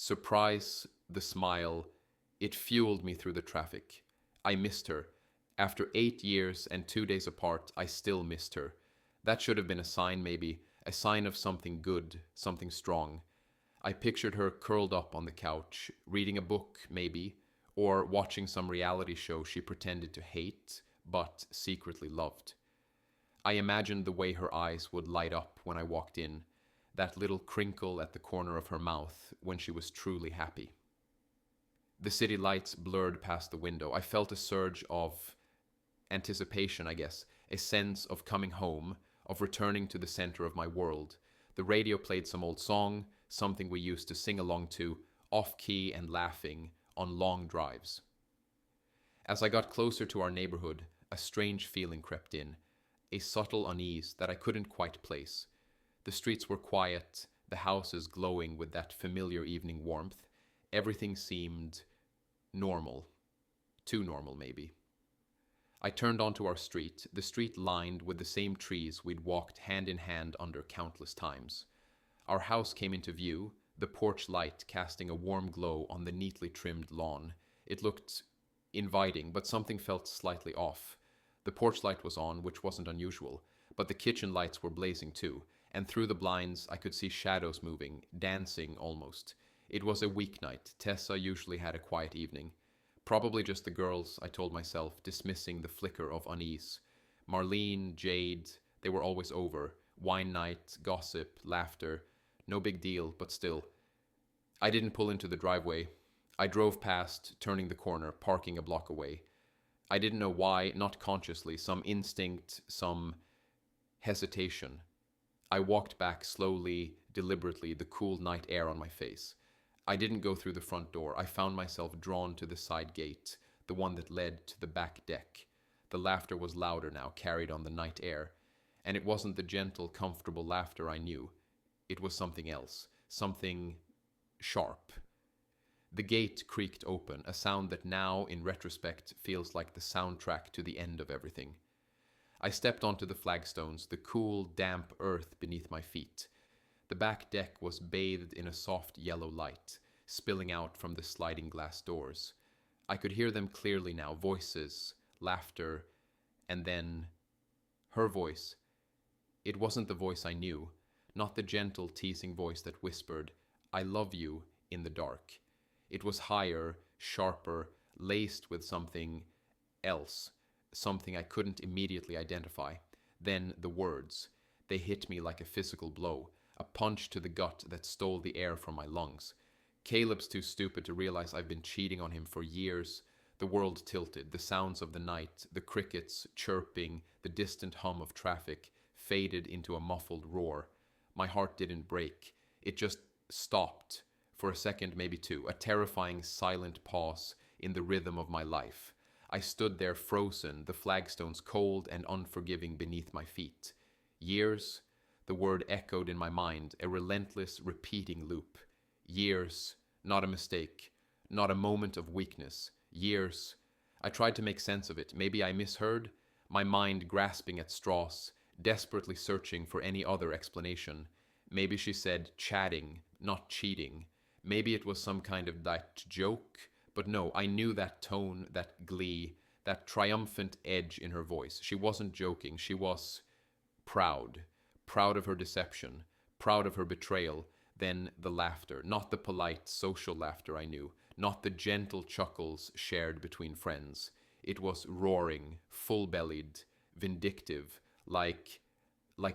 surprise, the smile, it fueled me through the traffic. I missed her. After 8 years and 2 days apart, I still missed her. That should have been a sign, maybe, a sign of something good, something strong. I pictured her curled up on the couch, reading a book, maybe, or watching some reality show she pretended to hate, but secretly loved. I imagined the way her eyes would light up when I walked in, that little crinkle at the corner of her mouth when she was truly happy. The city lights blurred past the window. I felt a surge of anticipation, I guess, a sense of coming home, of returning to the center of my world. The radio played some old song, something we used to sing along to, off key and laughing, on long drives. As I got closer to our neighborhood, a strange feeling crept in, a subtle unease that I couldn't quite place. The streets were quiet, the houses glowing with that familiar evening warmth. Everything seemed normal. Too normal, maybe. I turned onto our street, the street lined with the same trees we'd walked hand in hand under countless times. Our house came into view, the porch light casting a warm glow on the neatly trimmed lawn. It looked inviting, but something felt slightly off. The porch light was on, which wasn't unusual, but the kitchen lights were blazing too, and through the blinds I could see shadows moving, dancing almost. It was a weeknight. Tessa usually had a quiet evening. Probably just the girls, I told myself, dismissing the flicker of unease. Marlene, Jade, they were always over. Wine night, gossip, laughter. No big deal, but still. I didn't pull into the driveway. I drove past, turning the corner, parking a block away. I didn't know why, not consciously, some instinct, some hesitation. I walked back slowly, deliberately, the cool night air on my face. I didn't go through the front door. I found myself drawn to the side gate, the one that led to the back deck. The laughter was louder now, carried on the night air. And it wasn't the gentle, comfortable laughter I knew. It was something else, something sharp. The gate creaked open, a sound that now, in retrospect, feels like the soundtrack to the end of everything. I stepped onto the flagstones, the cool, damp earth beneath my feet. The back deck was bathed in a soft yellow light, spilling out from the sliding glass doors. I could hear them clearly now, voices, laughter, and then her voice. It wasn't the voice I knew, not the gentle, teasing voice that whispered, "I love you," in the dark. It was higher, sharper, laced with something else, something I couldn't immediately identify. Then the words. They hit me like a physical blow, a punch to the gut that stole the air from my lungs. Caleb's too stupid to realize I've been cheating on him for years. The world tilted, the sounds of the night, the crickets chirping, the distant hum of traffic faded into a muffled roar. My heart didn't break. It just stopped, for a second, maybe two, a terrifying silent pause in the rhythm of my life. I stood there frozen, the flagstones cold and unforgiving beneath my feet. Years? The word echoed in my mind, a relentless, repeating loop. Years, not a mistake, not a moment of weakness. Years. I tried to make sense of it. Maybe I misheard, my mind grasping at straws, desperately searching for any other explanation. Maybe she said chatting, not cheating. Maybe it was some kind of that joke, but no, I knew that tone, that glee, that triumphant edge in her voice. She wasn't joking, she was proud. Proud of her deception, proud of her betrayal, then the laughter, not the polite social laughter I knew, not the gentle chuckles shared between friends. It was roaring, full-bellied, vindictive, like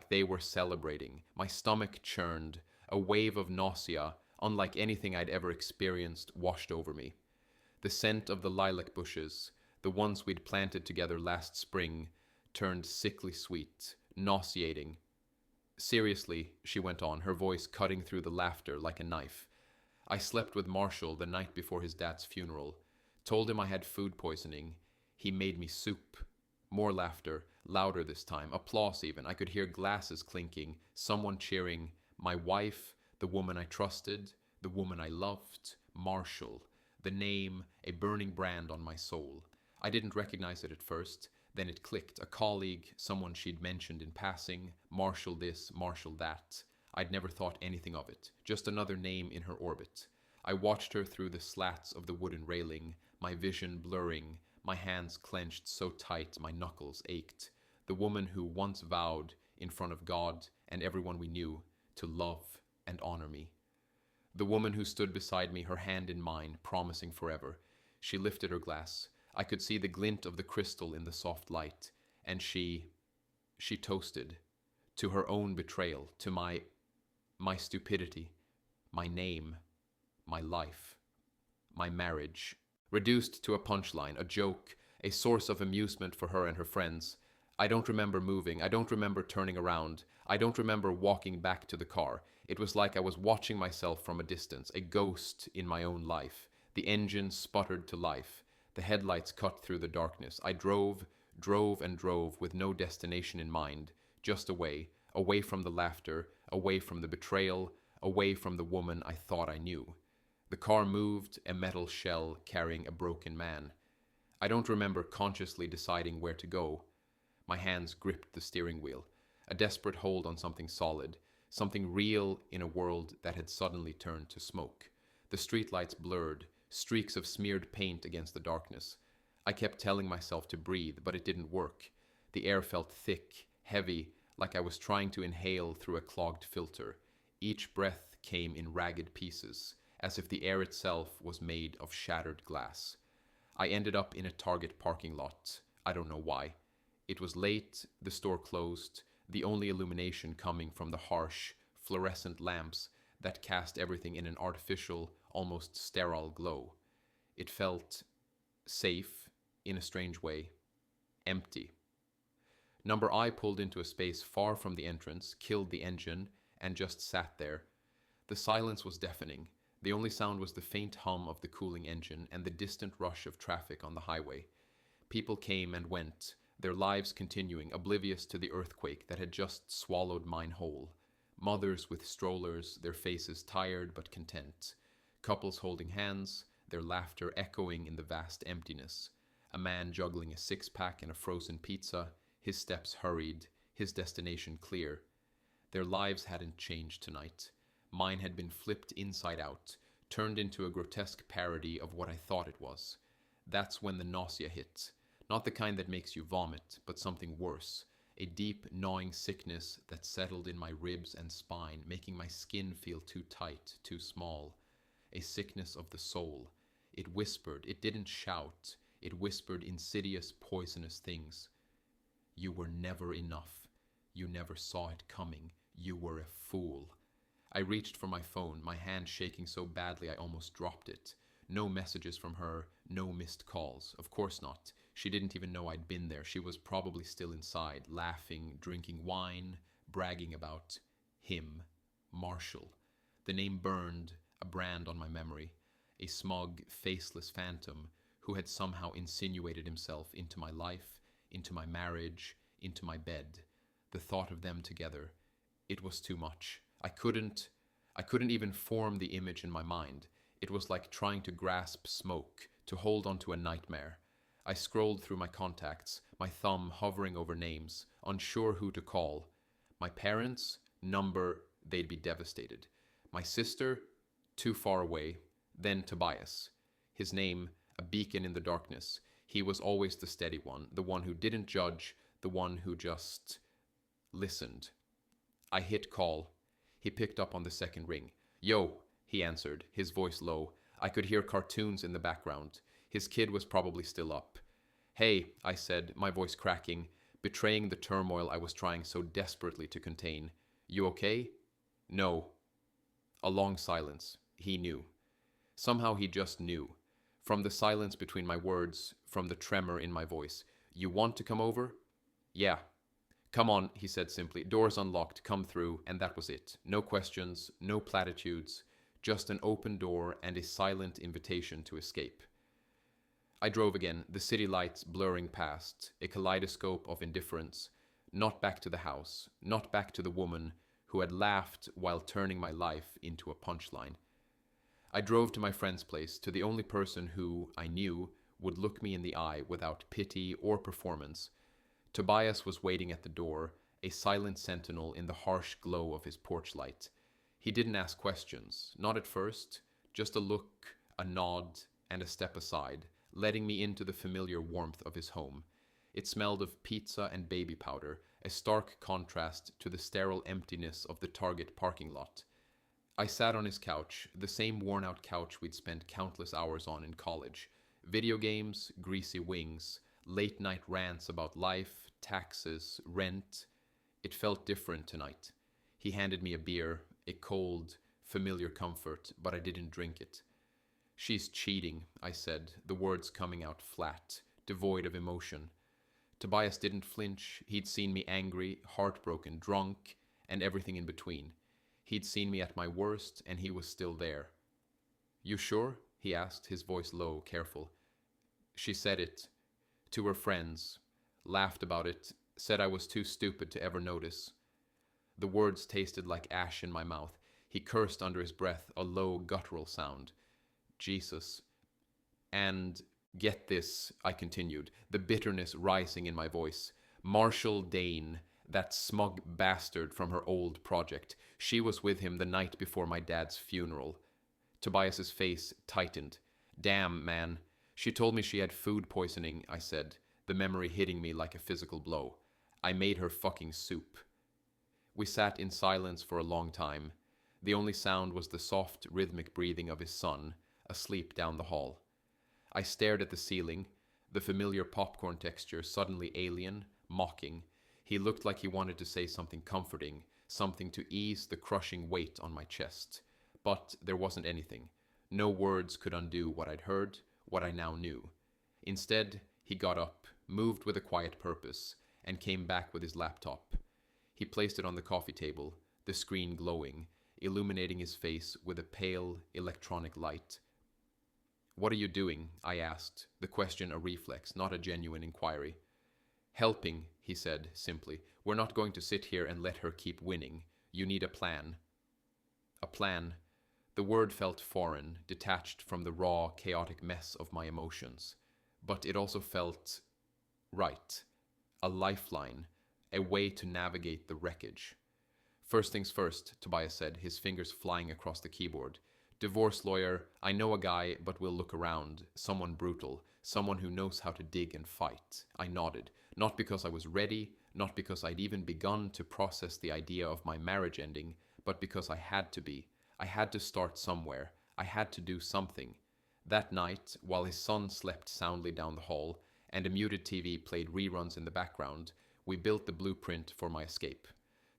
they were celebrating. My stomach churned, a wave of nausea, unlike anything I'd ever experienced, washed over me. The scent of the lilac bushes, the ones we'd planted together last spring, turned sickly sweet, nauseating. Seriously, she went on, her voice cutting through the laughter like a knife. I slept with Marshall the night before his dad's funeral. Told him I had food poisoning. He made me soup. More laughter, louder this time, applause even. I could hear glasses clinking, someone cheering. My wife, the woman I trusted, the woman I loved, Marshall. The name, a burning brand on my soul. I didn't recognize it at first. Then it clicked. A colleague, someone she'd mentioned in passing, Marshall this, Marshall that. I'd never thought anything of it. Just another name in her orbit. I watched her through the slats of the wooden railing, my vision blurring, my hands clenched so tight my knuckles ached. The woman who once vowed, in front of God and everyone we knew, to love and honor me. The woman who stood beside me, her hand in mine, promising forever. She lifted her glass. I could see the glint of the crystal in the soft light, and she toasted to her own betrayal, to my stupidity, my name, my life, my marriage. Reduced to a punchline, a joke, a source of amusement for her and her friends. I don't remember moving. I don't remember turning around. I don't remember walking back to the car. It was like I was watching myself from a distance, a ghost in my own life. The engine sputtered to life. The headlights cut through the darkness. I drove, and drove with no destination in mind, just away, away from the laughter, away from the betrayal, away from the woman I thought I knew. The car moved, a metal shell carrying a broken man. I don't remember consciously deciding where to go. My hands gripped the steering wheel, a desperate hold on something solid, something real in a world that had suddenly turned to smoke. The streetlights blurred, streaks of smeared paint against the darkness. I kept telling myself to breathe, but it didn't work. The air felt thick, heavy, like I was trying to inhale through a clogged filter. Each breath came in ragged pieces, as if the air itself was made of shattered glass. I ended up in a Target parking lot. I don't know why. It was late, the store closed, the only illumination coming from the harsh, fluorescent lamps that cast everything in an artificial, almost sterile glow. It felt safe, in a strange way, empty. Number I pulled into a space far from the entrance, killed the engine, and just sat there. The silence was deafening. The only sound was the faint hum of the cooling engine and the distant rush of traffic on the highway. People came and went, their lives continuing, oblivious to the earthquake that had just swallowed mine whole. Mothers with strollers, their faces tired but content. Couples holding hands, their laughter echoing in the vast emptiness. A man juggling a six-pack and a frozen pizza, his steps hurried, his destination clear. Their lives hadn't changed tonight. Mine had been flipped inside out, turned into a grotesque parody of what I thought it was. That's when the nausea hit. Not the kind that makes you vomit, but something worse. A deep, gnawing sickness that settled in my ribs and spine, making my skin feel too tight, too small. A sickness of the soul. It whispered, it didn't shout. It whispered insidious, poisonous things. You were never enough. You never saw it coming. You were a fool. I reached for my phone, my hand shaking so badly I almost dropped it. No messages from her, no missed calls. Of course not. She didn't even know I'd been there. She was probably still inside, laughing, drinking wine, bragging about him, Marshall. The name burned, a brand on my memory. A smug, faceless phantom who had somehow insinuated himself into my life, into my marriage, into my bed. The thought of them together, it was too much. I couldn't even form the image in my mind. It was like trying to grasp smoke, to hold onto a nightmare. I scrolled through my contacts, my thumb hovering over names, unsure who to call. My parents, number, they'd be devastated. My sister, too far away. Then Tobias. His name, a beacon in the darkness. He was always the steady one, the one who didn't judge, the one who just listened. I hit call. He picked up on the second ring. Yo, he answered, his voice low. I could hear cartoons in the background. His kid was probably still up. Hey, I said, my voice cracking, betraying the turmoil I was trying so desperately to contain. You okay? No. A long silence. He knew. Somehow he just knew. From the silence between my words, from the tremor in my voice. You want to come over? Yeah. Come on, he said simply. Doors unlocked, come through, and that was it. No questions, no platitudes, just an open door and a silent invitation to escape. I drove again, the city lights blurring past, a kaleidoscope of indifference. Not back to the house, not back to the woman who had laughed while turning my life into a punchline. I drove to my friend's place, to the only person who, I knew, would look me in the eye without pity or performance. Tobias was waiting at the door, a silent sentinel in the harsh glow of his porch light. He didn't ask questions, not at first, Just a look, a nod, and a step aside, letting me into the familiar warmth of his home. It smelled of pizza and baby powder, a stark contrast to the sterile emptiness of the Target parking lot. I sat on his couch, the same worn out couch we'd spent countless hours on in college. Video games, greasy wings, late night rants about life, taxes, rent. It felt different tonight. He handed me a beer, a cold, familiar comfort, but I didn't drink it. She's cheating, I said, the words coming out flat, devoid of emotion. Tobias didn't flinch. He'd seen me angry, heartbroken, drunk, and everything in between. He'd seen me at my worst, and he was still there. You sure? He asked, his voice low, careful. She said it to her friends, laughed about it, said I was too stupid to ever notice. The words tasted like ash in my mouth. He cursed under his breath, a low, guttural sound. Jesus. And get this, I continued, the bitterness rising in my voice. Marshall Dane, that smug bastard from her old project. She was with him the night before my dad's funeral. Tobias's face tightened. Damn, man. She told me she had food poisoning, I said, the memory hitting me like a physical blow. I made her fucking soup. We sat in silence for a long time. The only sound was the soft, rhythmic breathing of his son, asleep down the hall. I stared at the ceiling, the familiar popcorn texture suddenly alien, mocking. He looked like he wanted to say something comforting, something to ease the crushing weight on my chest. But there wasn't anything. No words could undo what I'd heard, what I now knew. Instead, he got up, moved with a quiet purpose, and came back with his laptop. He placed it on the coffee table, the screen glowing, illuminating his face with a pale, electronic light. What are you doing? I asked, the question a reflex, not a genuine inquiry. Helping, he said simply. We're not going to sit here and let her keep winning. You need a plan. A plan. The word felt foreign, detached from the raw, chaotic mess of my emotions. But it also felt right. A lifeline, a way to navigate the wreckage. First things first, Tobias said, his fingers flying across the keyboard. Divorce lawyer, I know a guy, but we'll look around. Someone brutal, someone who knows how to dig and fight. I nodded, not because I was ready, not because I'd even begun to process the idea of my marriage ending, but because I had to be. I had to start somewhere. I had to do something. That night, while his son slept soundly down the hall, and a muted TV played reruns in the background, we built the blueprint for my escape.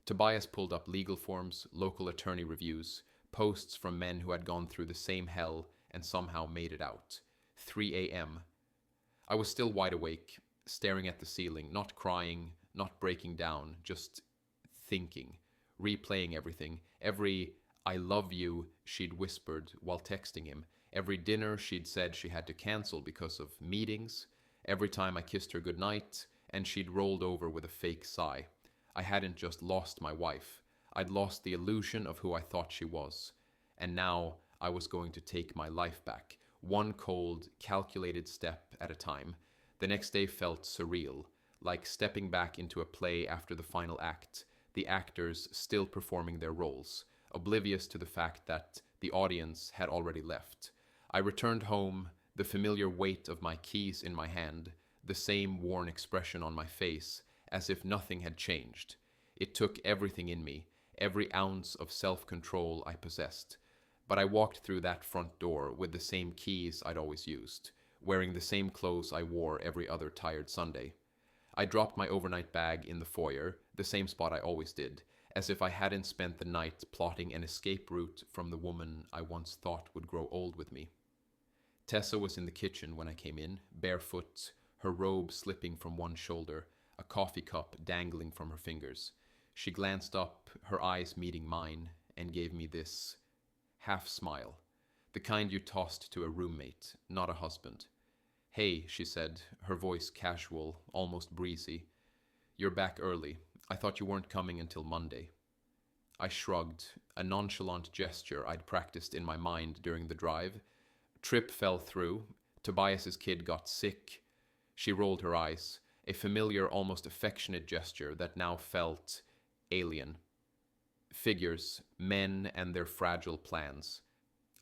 Tobias pulled up legal forms, local attorney reviews, posts from men who had gone through the same hell and somehow made it out. 3 a.m. I was still wide awake, staring at the ceiling, not crying, not breaking down, just thinking, replaying everything, every "I love you" she'd whispered while texting him, every dinner she'd said she had to cancel because of meetings, every time I kissed her goodnight, and she'd rolled over with a fake sigh. I hadn't just lost my wife. I'd lost the illusion of who I thought she was. And now I was going to take my life back, one cold, calculated step at a time. The next day felt surreal, like stepping back into a play after the final act, the actors still performing their roles, oblivious to the fact that the audience had already left. I returned home, the familiar weight of my keys in my hand, the same worn expression on my face, as if nothing had changed. It took everything in me, every ounce of self-control I possessed. But I walked through that front door with the same keys I'd always used, wearing the same clothes I wore every other tired Sunday. I dropped my overnight bag in the foyer, the same spot I always did, as if I hadn't spent the night plotting an escape route from the woman I once thought would grow old with me. Tessa was in the kitchen when I came in, barefoot, her robe slipping from one shoulder, a coffee cup dangling from her fingers. She glanced up, her eyes meeting mine, and gave me this half smile, the kind you tossed to a roommate, not a husband. Hey, she said, her voice casual, almost breezy. You're back early. I thought you weren't coming until Monday. I shrugged, a nonchalant gesture I'd practiced in my mind during the drive. Trip fell through. Tobias's kid got sick. She rolled her eyes, a familiar, almost affectionate gesture that now felt alien. Figures, men and their fragile plans.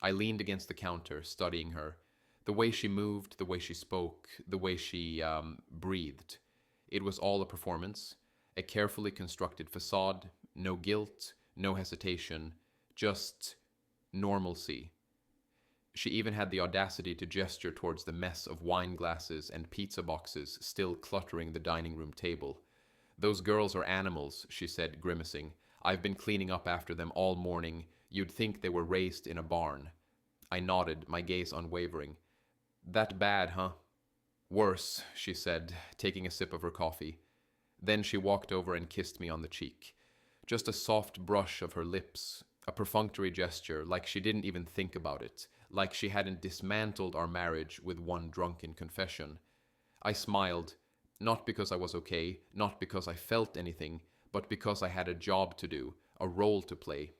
I leaned against the counter, studying her. The way she moved, the way she spoke, the way she breathed. It was all a performance, a carefully constructed facade, no guilt, no hesitation, just normalcy. She even had the audacity to gesture towards the mess of wine glasses and pizza boxes still cluttering the dining room table. Those girls are animals, she said, grimacing. I've been cleaning up after them all morning. You'd think they were raised in a barn. I nodded, my gaze unwavering. That bad, huh? Worse, she said, taking a sip of her coffee. Then she walked over and kissed me on the cheek. Just a soft brush of her lips, a perfunctory gesture, like she didn't even think about it, like she hadn't dismantled our marriage with one drunken confession. I smiled, not because I was okay, not because I felt anything, but because I had a job to do, a role to play.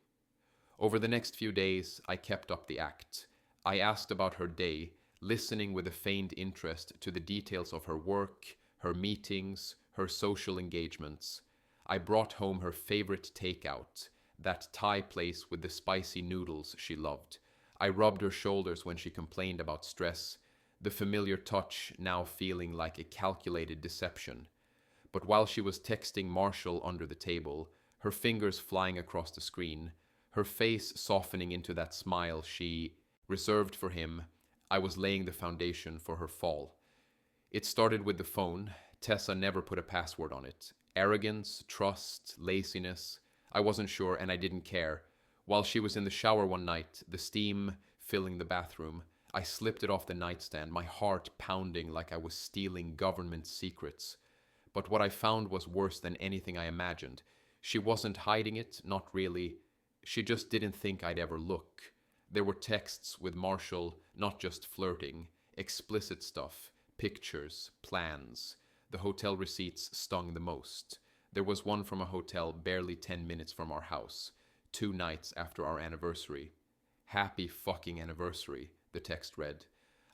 Over the next few days, I kept up the act. I asked about her day, listening with a feigned interest to the details of her work, her meetings, her social engagements. I brought home her favorite takeout, that Thai place with the spicy noodles she loved. I rubbed her shoulders when she complained about stress, the familiar touch now feeling like a calculated deception. But while she was texting Marshall under the table, her fingers flying across the screen, her face softening into that smile she reserved for him, I was laying the foundation for her fall. It started with the phone. Tessa never put a password on it. Arrogance, trust, laziness. I wasn't sure and I didn't care. While she was in the shower one night, the steam filling the bathroom, I slipped it off the nightstand, my heart pounding like I was stealing government secrets. But what I found was worse than anything I imagined. She wasn't hiding it, not really. She just didn't think I'd ever look. There were texts with Marshall, not just flirting, explicit stuff, pictures, plans. The hotel receipts stung the most. There was one from a hotel barely 10 minutes from our house, 2 nights after our anniversary. Happy fucking anniversary, the text read.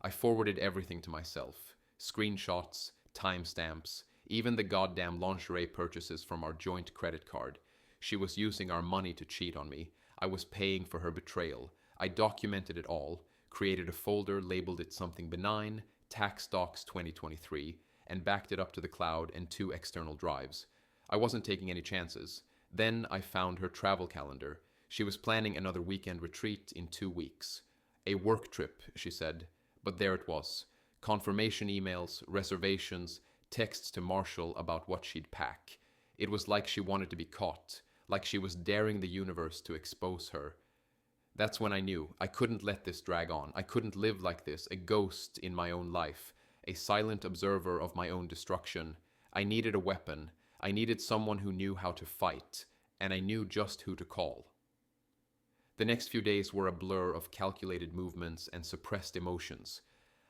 I forwarded everything to myself. Screenshots, timestamps, even the goddamn lingerie purchases from our joint credit card. She was using our money to cheat on me. I was paying for her betrayal. I documented it all, created a folder, labeled it something benign, Tax Docs 2023, and backed it up to the cloud and 2 external drives. I wasn't taking any chances. Then I found her travel calendar. She was planning another weekend retreat in 2 weeks. A work trip, she said, but there it was. Confirmation emails, reservations, texts to Marshall about what she'd pack. It was like she wanted to be caught, like she was daring the universe to expose her. That's when I knew I couldn't let this drag on. I couldn't live like this, a ghost in my own life, a silent observer of my own destruction. I needed a weapon. I needed someone who knew how to fight, and I knew just who to call. The next few days were a blur of calculated movements and suppressed emotions.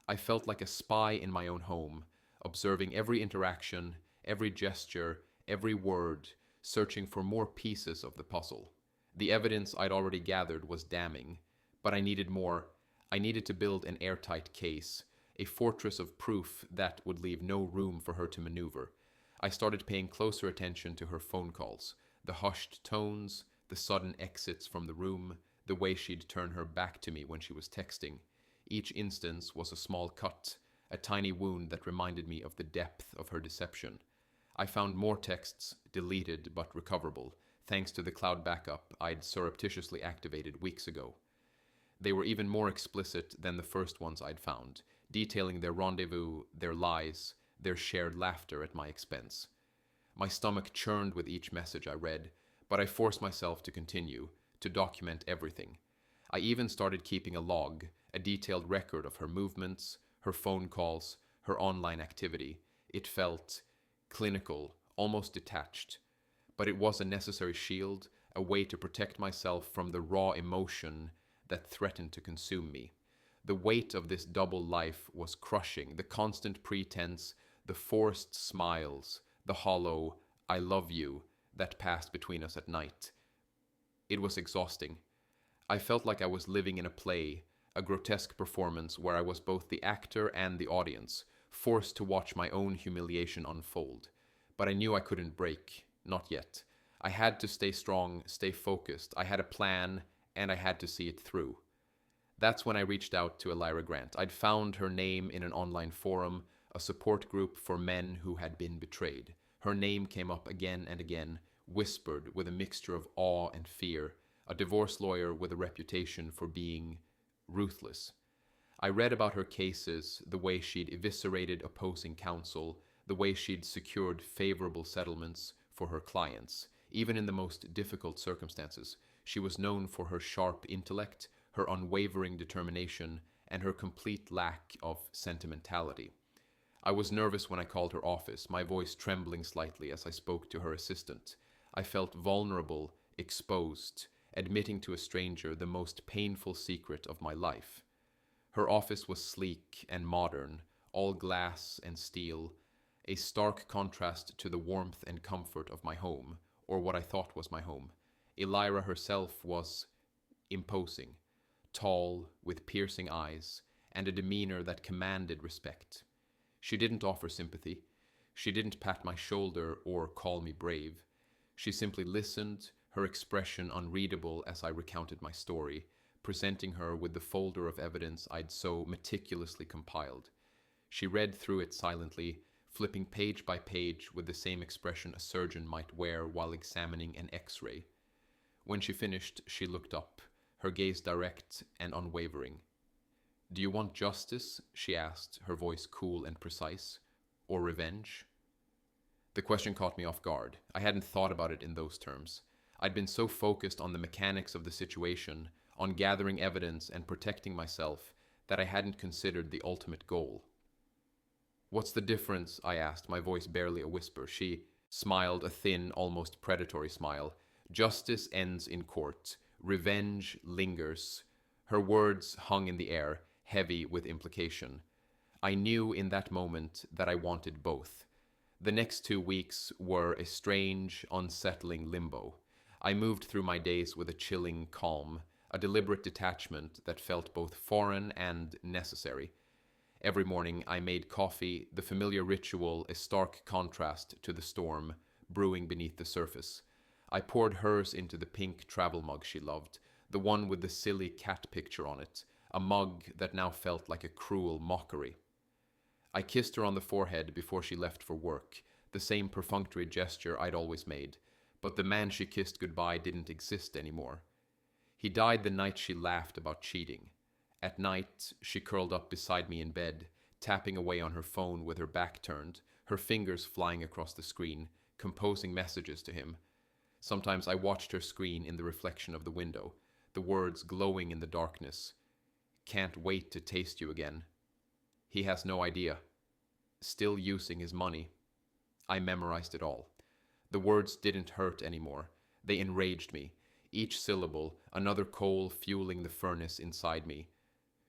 I felt like a spy in my own home, observing every interaction, every gesture, every word, searching for more pieces of the puzzle. The evidence I'd already gathered was damning, but I needed more. I needed to build an airtight case, a fortress of proof that would leave no room for her to maneuver. I started paying closer attention to her phone calls, the hushed tones, the sudden exits from the room, the way she'd turn her back to me when she was texting. Each instance was a small cut, a tiny wound that reminded me of the depth of her deception. I found more texts, deleted but recoverable, thanks to the cloud backup I'd surreptitiously activated weeks ago. They were even more explicit than the first ones I'd found, detailing their rendezvous, their lies, their shared laughter at my expense. My stomach churned with each message I read, but I forced myself to continue, to document everything. I even started keeping a log, a detailed record of her movements, her phone calls, her online activity. It felt clinical, almost detached. But it was a necessary shield, a way to protect myself from the raw emotion that threatened to consume me. The weight of this double life was crushing, the constant pretense, the forced smiles, the hollow, I love you, that passed between us at night. It was exhausting. I felt like I was living in a play, a grotesque performance where I was both the actor and the audience, forced to watch my own humiliation unfold. But I knew I couldn't break. Not yet. I had to stay strong, stay focused. I had a plan, and I had to see it through. That's when I reached out to Elira Grant. I'd found her name in an online forum, a support group for men who had been betrayed. Her name came up again and again, whispered with a mixture of awe and fear, a divorce lawyer with a reputation for being ruthless. I read about her cases, the way she'd eviscerated opposing counsel, the way she'd secured favorable settlements for her clients. Even in the most difficult circumstances, she was known for her sharp intellect, her unwavering determination, and her complete lack of sentimentality. I was nervous when I called her office, my voice trembling slightly as I spoke to her assistant. I felt vulnerable, exposed, admitting to a stranger the most painful secret of my life. Her office was sleek and modern, all glass and steel, a stark contrast to the warmth and comfort of my home, or what I thought was my home. Elira herself was imposing, tall, with piercing eyes, and a demeanor that commanded respect. She didn't offer sympathy. She didn't pat my shoulder or call me brave. She simply listened, her expression unreadable as I recounted my story, presenting her with the folder of evidence I'd so meticulously compiled. She read through it silently, flipping page by page with the same expression a surgeon might wear while examining an X-ray. When she finished, she looked up, her gaze direct and unwavering. "Do you want justice?" she asked, her voice cool and precise. "Or revenge?" The question caught me off guard. I hadn't thought about it in those terms. I'd been so focused on the mechanics of the situation, on gathering evidence and protecting myself, that I hadn't considered the ultimate goal. "What's the difference?" I asked, my voice barely a whisper. She smiled a thin, almost predatory smile. "Justice ends in court. Revenge lingers." Her words hung in the air, heavy with implication. I knew in that moment that I wanted both. The next 2 weeks were a strange, unsettling limbo. I moved through my days with a chilling calm, a deliberate detachment that felt both foreign and necessary. Every morning I made coffee, the familiar ritual a stark contrast to the storm brewing beneath the surface. I poured hers into the pink travel mug she loved, the one with the silly cat picture on it, a mug that now felt like a cruel mockery. I kissed her on the forehead before she left for work, the same perfunctory gesture I'd always made, but the man she kissed goodbye didn't exist anymore. He died the night she laughed about cheating. At night, she curled up beside me in bed, tapping away on her phone with her back turned, her fingers flying across the screen, composing messages to him. Sometimes I watched her screen in the reflection of the window, the words glowing in the darkness. "Can't wait to taste you again. He has no idea. Still using his money." I memorized it all. The words didn't hurt anymore. They enraged me. Each syllable, another coal fueling the furnace inside me.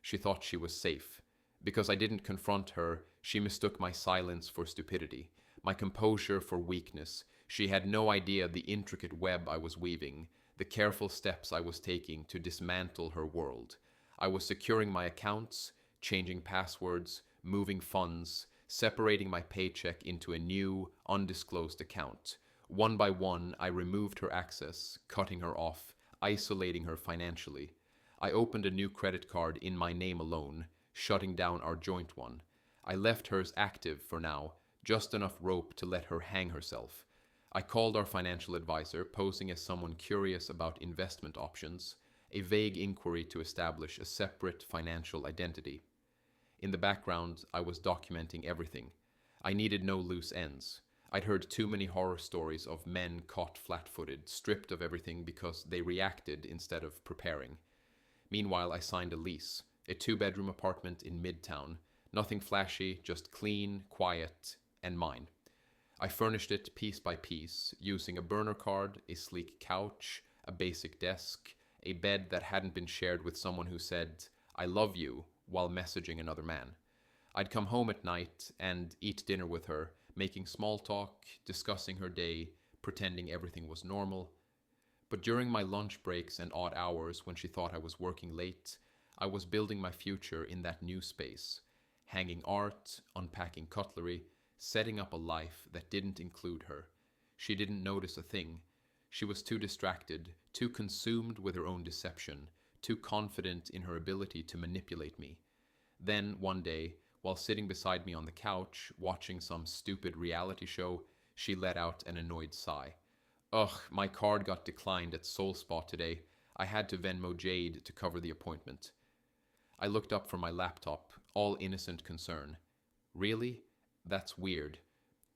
She thought she was safe. Because I didn't confront her, she mistook my silence for stupidity, my composure for weakness. She had no idea the intricate web I was weaving, the careful steps I was taking to dismantle her world. I was securing my accounts, changing passwords, moving funds, separating my paycheck into a new, undisclosed account. One by one, I removed her access, cutting her off, isolating her financially. I opened a new credit card in my name alone, shutting down our joint one. I left hers active for now, just enough rope to let her hang herself. I called our financial advisor, posing as someone curious about investment options, a vague inquiry to establish a separate financial identity. In the background, I was documenting everything. I needed no loose ends. I'd heard too many horror stories of men caught flat-footed, stripped of everything because they reacted instead of preparing. Meanwhile, I signed a lease, a 2-bedroom apartment in Midtown. Nothing flashy, just clean, quiet, and mine. I furnished it piece by piece, using a burner card, a sleek couch, a basic desk, a bed that hadn't been shared with someone who said, "I love you," while messaging another man. I'd come home at night and eat dinner with her, making small talk, discussing her day, pretending everything was normal. But during my lunch breaks and odd hours when she thought I was working late, I was building my future in that new space, hanging art, unpacking cutlery, setting up a life that didn't include her. She didn't notice a thing. She was too distracted, too consumed with her own deception, too confident in her ability to manipulate me. Then, one day, while sitting beside me on the couch, watching some stupid reality show, she let out an annoyed sigh. Ugh, my card got declined at Soul Spot today. I had to Venmo Jade to cover the appointment. I looked up from my laptop, all innocent concern. Really? That's weird.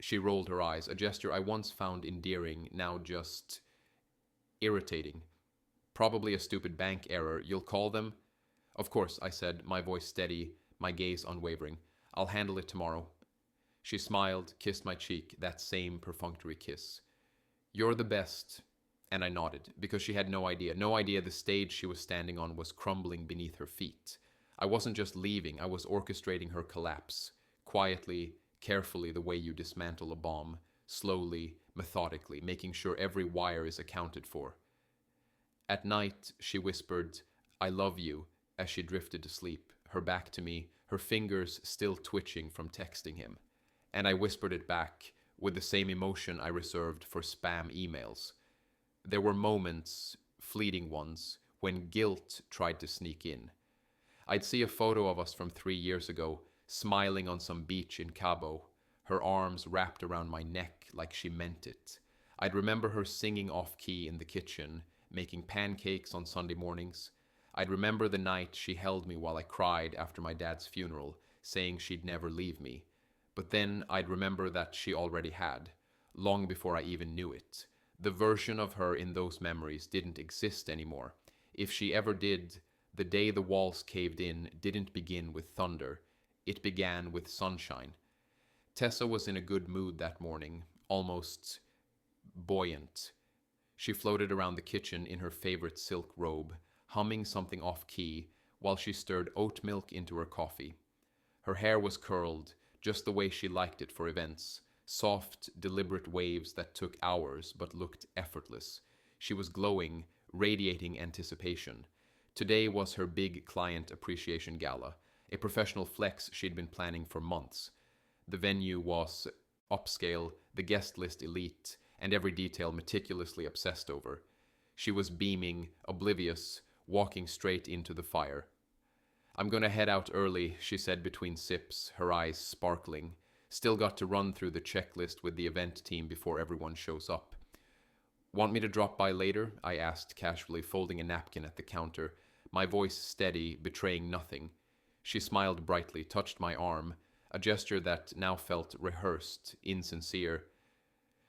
She rolled her eyes, a gesture I once found endearing, now just irritating. Probably a stupid bank error. You'll call them? Of course, I said, my voice steady, my gaze unwavering. I'll handle it tomorrow. She smiled, kissed my cheek, that same perfunctory kiss. You're the best. And I nodded, because she had no idea the stage she was standing on was crumbling beneath her feet. I wasn't just leaving, I was orchestrating her collapse, quietly, carefully, the way you dismantle a bomb, slowly, methodically, making sure every wire is accounted for. At night, she whispered, I love you, as she drifted to sleep, her back to me, her fingers still twitching from texting him. And I whispered it back, with the same emotion I reserved for spam emails. There were moments, fleeting ones, when guilt tried to sneak in. I'd see a photo of us from 3 years ago, smiling on some beach in Cabo, her arms wrapped around my neck like she meant it. I'd remember her singing off-key in the kitchen, making pancakes on Sunday mornings. I'd remember the night she held me while I cried after my dad's funeral, saying she'd never leave me. But then I'd remember that she already had, long before I even knew it. The version of her in those memories didn't exist anymore. If she ever did, the day the walls caved in didn't begin with thunder. It began with sunshine. Tessa was in a good mood that morning, almost buoyant. She floated around the kitchen in her favorite silk robe, humming something off-key while she stirred oat milk into her coffee. Her hair was curled, just the way she liked it for events, soft, deliberate waves that took hours but looked effortless. She was glowing, radiating anticipation. Today was her big client appreciation gala, a professional flex she'd been planning for months. The venue was upscale, the guest list elite, and every detail meticulously obsessed over. She was beaming, oblivious, walking straight into the fire. I'm gonna head out early, she said between sips, her eyes sparkling. Still got to run through the checklist with the event team before everyone shows up. Want me to drop by later? I asked casually, folding a napkin at the counter, my voice steady, betraying nothing. She smiled brightly, touched my arm, a gesture that now felt rehearsed, insincere.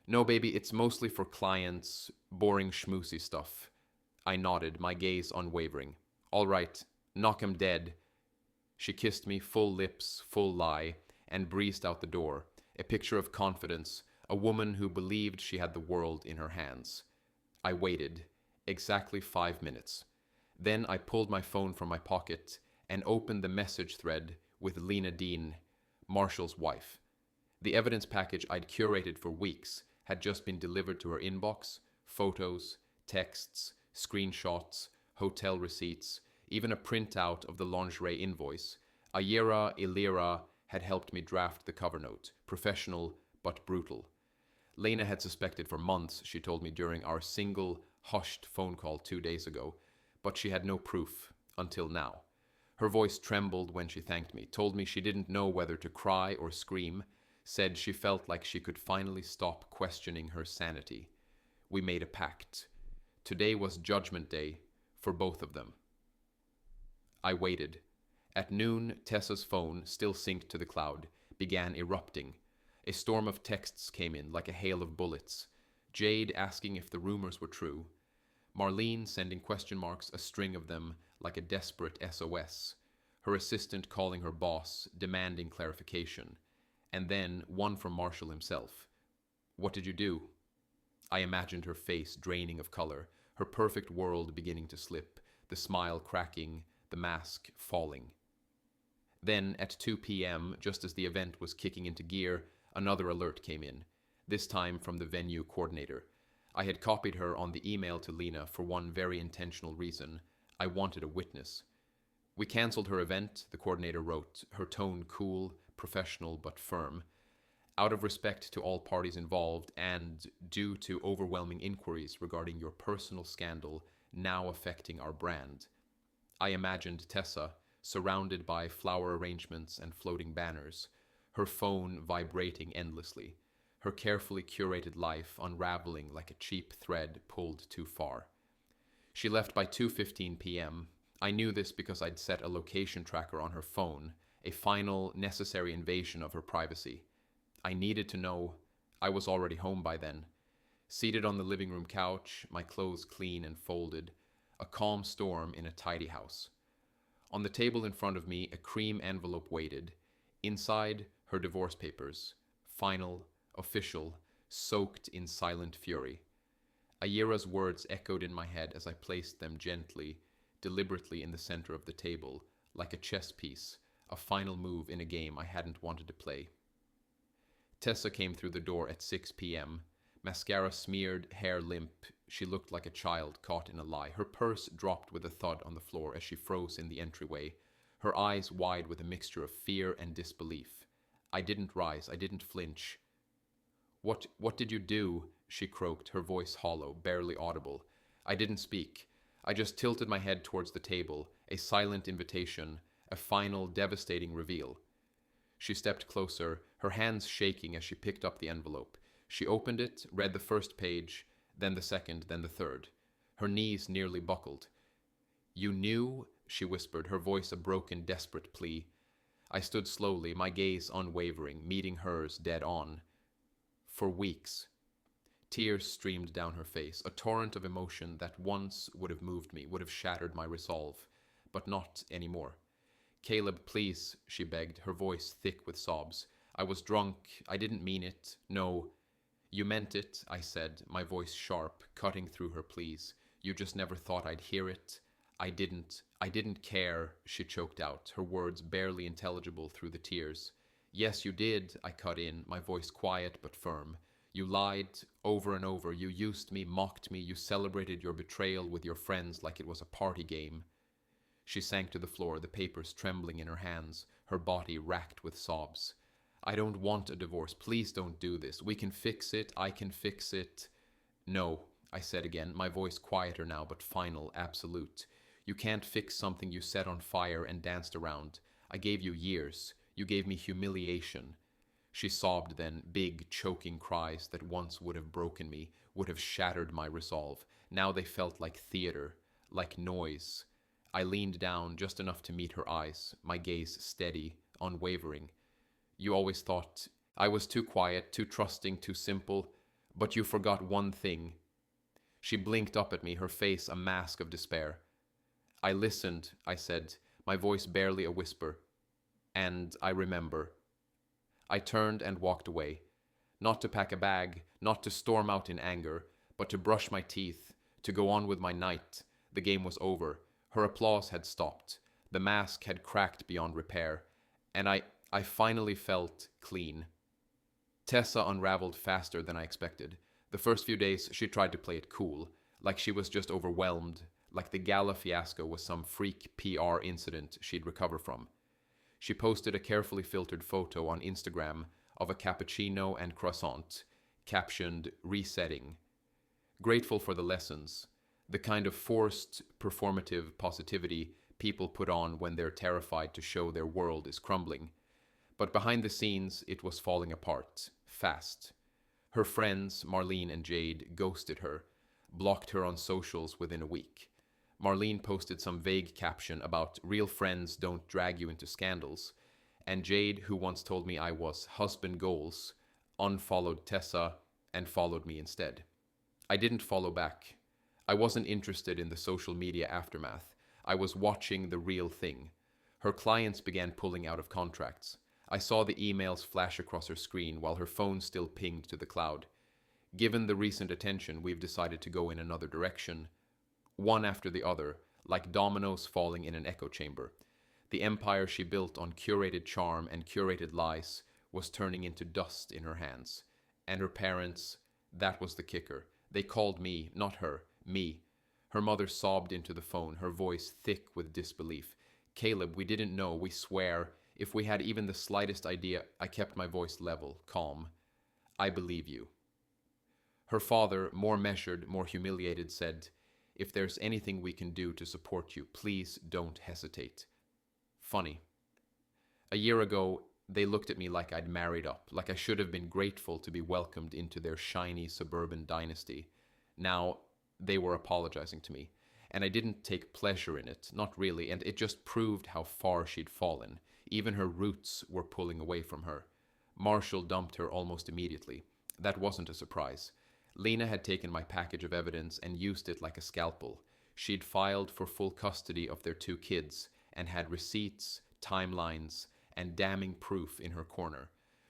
No, baby, it's mostly for clients, boring schmoozy stuff. I nodded, my gaze unwavering. All right, knock 'em dead. She kissed me, full lips, full lie, and breezed out the door, a picture of confidence, a woman who believed she had the world in her hands. I waited, exactly 5 minutes. Then I pulled my phone from my pocket and opened the message thread with Lena Dean, Marshall's wife. The evidence package I'd curated for weeks had just been delivered to her inbox, photos, texts, screenshots, hotel receipts, even a printout of the lingerie invoice. Ayera Ilira had helped me draft the cover note, professional but brutal. Lena had suspected for months, she told me during our single, hushed phone call 2 days ago, but she had no proof until now. Her voice trembled when she thanked me, told me she didn't know whether to cry or scream, said she felt like she could finally stop questioning her sanity. We made a pact. Today was Judgment Day for both of them. I waited. At noon, Tessa's phone, still synced to the cloud, began erupting. A storm of texts came in like a hail of bullets. Jade asking if the rumors were true. Marlene sending question marks, a string of them, like a desperate SOS. Her assistant calling her boss, demanding clarification. And then one from Marshall himself. What did you do? I imagined her face draining of color, her perfect world beginning to slip, the smile cracking, the mask falling. Then, at 2 p.m., just as the event was kicking into gear, another alert came in, this time from the venue coordinator. I had copied her on the email to Lena for one very intentional reason. I wanted a witness. We cancelled her event, the coordinator wrote, her tone cool, professional but firm. Out of respect to all parties involved and due to overwhelming inquiries regarding your personal scandal now affecting our brand. I imagined Tessa, surrounded by flower arrangements and floating banners, her phone vibrating endlessly, her carefully curated life unraveling like a cheap thread pulled too far. She left by 2:15 p.m. I knew this because I'd set a location tracker on her phone, a final, necessary invasion of her privacy. I needed to know. I was already home by then. Seated on the living room couch, my clothes clean and folded, a calm storm in a tidy house. On the table in front of me, a cream envelope waited. Inside, her divorce papers. Final, official, soaked in silent fury. Ayira's words echoed in my head as I placed them gently, deliberately in the center of the table, like a chess piece, a final move in a game I hadn't wanted to play. Tessa came through the door at 6 p.m. Mascara smeared, hair limp, she looked like a child caught in a lie. Her purse dropped with a thud on the floor as she froze in the entryway, her eyes wide with a mixture of fear and disbelief. I didn't rise, I didn't flinch. What did you do?" she croaked, her voice hollow, barely audible. I didn't speak. I just tilted my head towards the table, a silent invitation, a final, devastating reveal. She stepped closer, her hands shaking as she picked up the envelope. She opened it, read the first page, then the second, then the third. Her knees nearly buckled. "You knew?" she whispered, her voice a broken, desperate plea. I stood slowly, my gaze unwavering, meeting hers dead on. For weeks. Tears streamed down her face, a torrent of emotion that once would have moved me, would have shattered my resolve, but not anymore. "Caleb, please," she begged, her voice thick with sobs. "I was drunk. I didn't mean it. No." "You meant it," I said, my voice sharp, cutting through her pleas. "You just never thought I'd hear it. I didn't care," she choked out, her words barely intelligible through the tears. "Yes, you did," I cut in, my voice quiet but firm. "You lied over and over. You used me, mocked me. You celebrated your betrayal with your friends like it was a party game." She sank to the floor, the papers trembling in her hands, her body racked with sobs. "I don't want a divorce. Please don't do this. We can fix it. I can fix it." "No," I said again, my voice quieter now but final, absolute. "You can't fix something you set on fire and danced around. I gave you years. You gave me humiliation." She sobbed then, big, choking cries that once would have broken me, would have shattered my resolve. Now they felt like theater, like noise. I leaned down just enough to meet her eyes, my gaze steady, unwavering. "You always thought I was too quiet, too trusting, too simple, but you forgot one thing." She blinked up at me, her face a mask of despair. "I listened," I said, my voice barely a whisper. "And I remember." I turned and walked away, not to pack a bag, not to storm out in anger, but to brush my teeth, to go on with my night. The game was over. Her applause had stopped. The mask had cracked beyond repair, and I finally felt clean. Tessa unraveled faster than I expected. The first few days she tried to play it cool, like she was just overwhelmed, like the gala fiasco was some freak PR incident she'd recover from. She posted a carefully filtered photo on Instagram of a cappuccino and croissant, captioned "Resetting." Grateful for the lessons, the kind of forced, performative positivity people put on when they're terrified to show their world is crumbling. But behind the scenes, it was falling apart, fast. Her friends, Marlene and Jade, ghosted her, blocked her on socials within a week. Marlene posted some vague caption about "real friends don't drag you into scandals," and Jade, who once told me I was husband goals, unfollowed Tessa and followed me instead. I didn't follow back. I wasn't interested in the social media aftermath. I was watching the real thing. Her clients began pulling out of contracts. I saw the emails flash across her screen while her phone still pinged to the cloud. Given the recent attention, we've decided to go in another direction, one after the other, like dominoes falling in an echo chamber. The empire she built on curated charm and curated lies was turning into dust in her hands. And her parents, that was the kicker. They called me, not her, me. Her mother sobbed into the phone, her voice thick with disbelief. "Caleb, we didn't know, we swear. If we had even the slightest idea," I kept my voice level, calm. "I believe you." Her father, more measured, more humiliated, said, If there's anything we can do to support you, please don't hesitate. Funny. A year ago, they looked at me like I'd married up, like I should have been grateful to be welcomed into their shiny suburban dynasty. Now, they were apologizing to me, and I didn't take pleasure in it, not really, and it just proved how far she'd fallen. Even her roots were pulling away from her. Marshall dumped her almost immediately. That wasn't a surprise. Lena had taken my package of evidence and used it like a scalpel. She'd filed for full custody of their 2 kids and had receipts, timelines, and damning proof in her corner.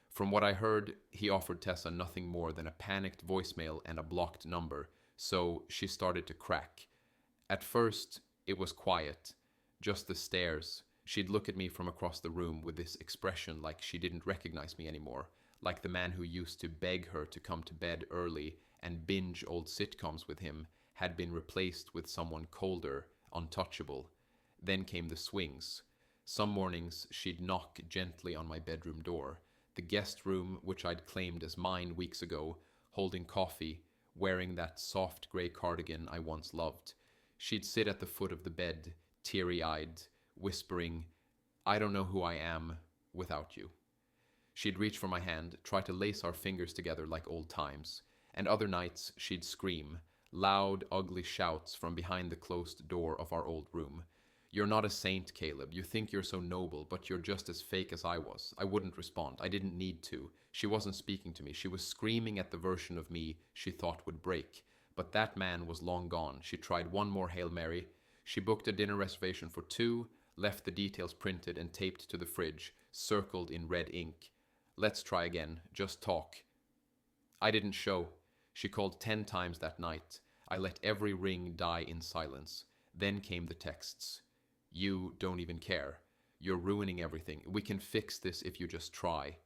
From what I heard, he offered Tessa nothing more than a panicked voicemail and a blocked number, so she started to crack. At first, it was quiet, just the stares. She'd look at me from across the room with this expression like she didn't recognize me anymore, like the man who used to beg her to come to bed early and binge old sitcoms with him had been replaced with someone colder, untouchable. Then came the swings. Some mornings she'd knock gently on my bedroom door, the guest room which I'd claimed as mine weeks ago, holding coffee, wearing that soft grey cardigan I once loved. She'd sit at the foot of the bed, teary-eyed, whispering, "I don't know who I am without you." She'd reach for my hand, try to lace our fingers together like old times, and other nights she'd scream, loud, ugly shouts from behind the closed door of our old room. "You're not a saint, Caleb. You think you're so noble, but you're just as fake as I was." I wouldn't respond. I didn't need to. She wasn't speaking to me. She was screaming at the version of me she thought would break. But that man was long gone. She tried one more Hail Mary. She booked a dinner reservation for 2, left the details printed and taped to the fridge, circled in red ink. "Let's try again. Just talk." I didn't show. She called 10 times that night. I let every ring die in silence. Then came the texts. "You don't even care. You're ruining everything. We can fix this if you just try."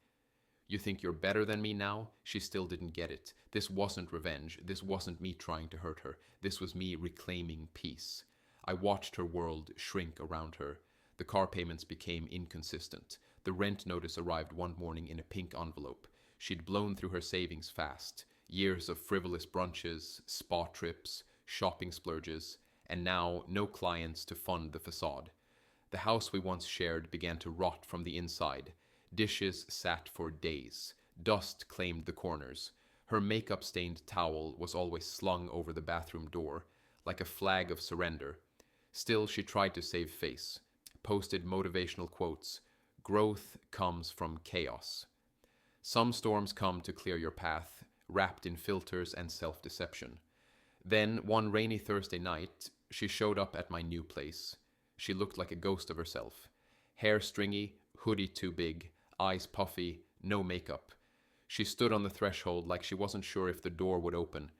"You think you're better than me now?" She still didn't get it. This wasn't revenge. This wasn't me trying to hurt her. This was me reclaiming peace. I watched her world shrink around her. The car payments became inconsistent. The rent notice arrived one morning in a pink envelope. She'd blown through her savings fast. Years of frivolous brunches, spa trips, shopping splurges, and now no clients to fund the facade. The house we once shared began to rot from the inside. Dishes sat for days. Dust claimed the corners. Her makeup-stained towel was always slung over the bathroom door, like a flag of surrender. Still, she tried to save face. Posted motivational quotes. "Growth comes from chaos." Some storms come to clear your path, wrapped in filters and self-deception. Then, one rainy Thursday night, she showed up at my new place. She looked like a ghost of herself. Hair stringy, hoodie too big, eyes puffy, no makeup. She stood on the threshold like she wasn't sure if the door would open.